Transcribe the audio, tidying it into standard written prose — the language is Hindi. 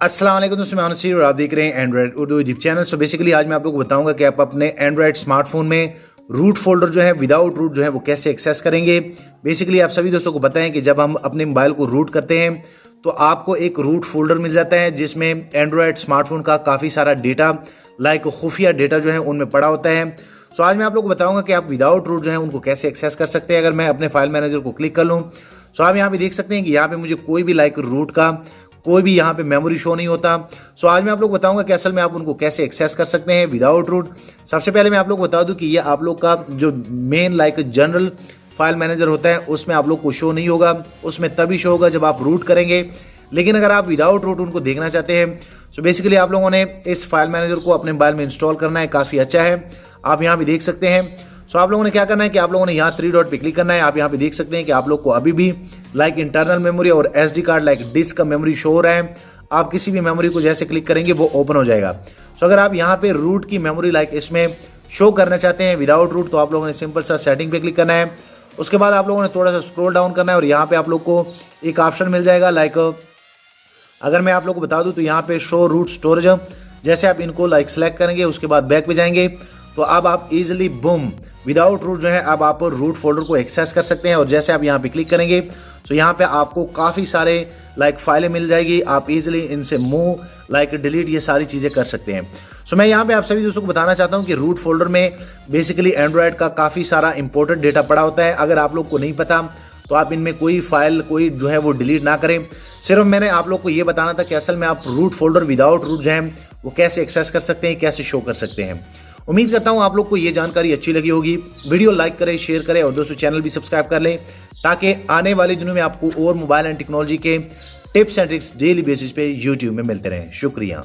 अस्सलाम वालेकुम दोस्तों, मैं नसीर और आप देख रहे हैं Android Urdu YouTube channel. So basically आज मैं आप लोगों को बताऊंगा कि आप अपने एंड्रॉइड स्मार्टफोन में रूट फोल्डर जो है विदाउट रूट जो है वो कैसे एक्सेस करेंगे। बेसिकली आप सभी दोस्तों को पता है कि जब हम अपने मोबाइल को रूट करते हैं तो आपको एक रूट फोल्डर मिल जाता है जिसमें एंड्रॉयड स्मार्टफोन का काफ़ी सारा डेटा लाइक खुफिया डेटा जो है उनमें पड़ा होता है। सो आज मैं आप लोग को बताऊंगा कि आप विदाउट रूट जो है उनको कैसे एक्सेस कर सकते हैं। अगर मैं अपने फाइल मैनेजर को क्लिक कर लूँ सो आप यहाँ पे देख सकते हैं कि यहाँ पे मुझे कोई भी लाइक रूट का कोई भी यहाँ पे मेमोरी शो नहीं होता। सो आज मैं आप लोग को बताऊंगा कि असल में आप उनको कैसे एक्सेस कर सकते हैं विदाउट रूट। सबसे पहले मैं आप लोग को बता दूं कि ये आप लोग का जो main like general file manager होता है उसमें आप लोग को शो नहीं होगा, उसमें तभी शो होगा जब आप रूट करेंगे। लेकिन अगर आप विदाउट रूट उनको देखना चाहते हैं सो बेसिकली आप लोगों ने इस फाइल मैनेजर को अपने मोबाइल में इंस्टॉल करना है, काफ़ी अच्छा है। आप यहाँ भी देख सकते हैं। सो आप लोगों ने क्या करना है कि आप लोगों ने यहाँ 3 डॉट पे क्लिक करना है। आप यहाँ पे देख सकते हैं कि आप लोग को अभी भी लाइक इंटरनल मेमोरी और एसडी कार्ड लाइक डिस्क का मेमोरी शो हो रहा है। आप किसी भी मेमोरी को जैसे क्लिक करेंगे वो ओपन हो जाएगा। सो अगर आप यहाँ पे रूट की मेमोरी लाइक इसमें शो करना चाहते हैं विदाउट रूट तो आप लोगों ने सिंपल सा सेटिंग पे क्लिक करना है। उसके बाद आप लोगों ने थोड़ा सा स्क्रॉल डाउन करना है और यहाँ पे आप लोग को एक ऑप्शन मिल जाएगा लाइक अगर मैं आप लोग को बता दूं तो यहाँ पे शो रूट स्टोरेज, जैसे आप इनको लाइक सेलेक्ट करेंगे उसके बाद बैक पे जाएंगे तो अब आप इजीली बूम विदाउट रूट जो है अब आप रूट फोल्डर को एक्सेस कर सकते हैं। और जैसे आप यहाँ पे क्लिक करेंगे तो यहाँ पे आपको काफ़ी सारे लाइक फाइलें मिल जाएगी। आप इजीली इनसे मूव लाइक डिलीट ये सारी चीज़ें कर सकते हैं। सो मैं यहाँ पे आप सभी दोस्तों को बताना चाहता हूँ कि रूट फोल्डर में बेसिकली एंड्रॉयड का काफ़ी सारा इंपॉर्टेंट डेटा पड़ा होता है। अगर आप लोग को नहीं पता तो आप इनमें कोई फाइल कोई जो है वो डिलीट ना करें। सिर्फ मैंने आप लोग को ये बताना था कि असल में आप रूट फोल्डर विदाउट रूट जो है वो कैसे एक्सेस कर सकते हैं, कैसे शो कर सकते हैं। उम्मीद करता हूं आप लोग को ये जानकारी अच्छी लगी होगी। वीडियो लाइक करें, शेयर करें और दोस्तों चैनल भी सब्सक्राइब कर लें ताकि आने वाले दिनों में आपको और मोबाइल एंड टेक्नोलॉजी के tips and tricks daily basis पे यूट्यूब में मिलते रहें। शुक्रिया।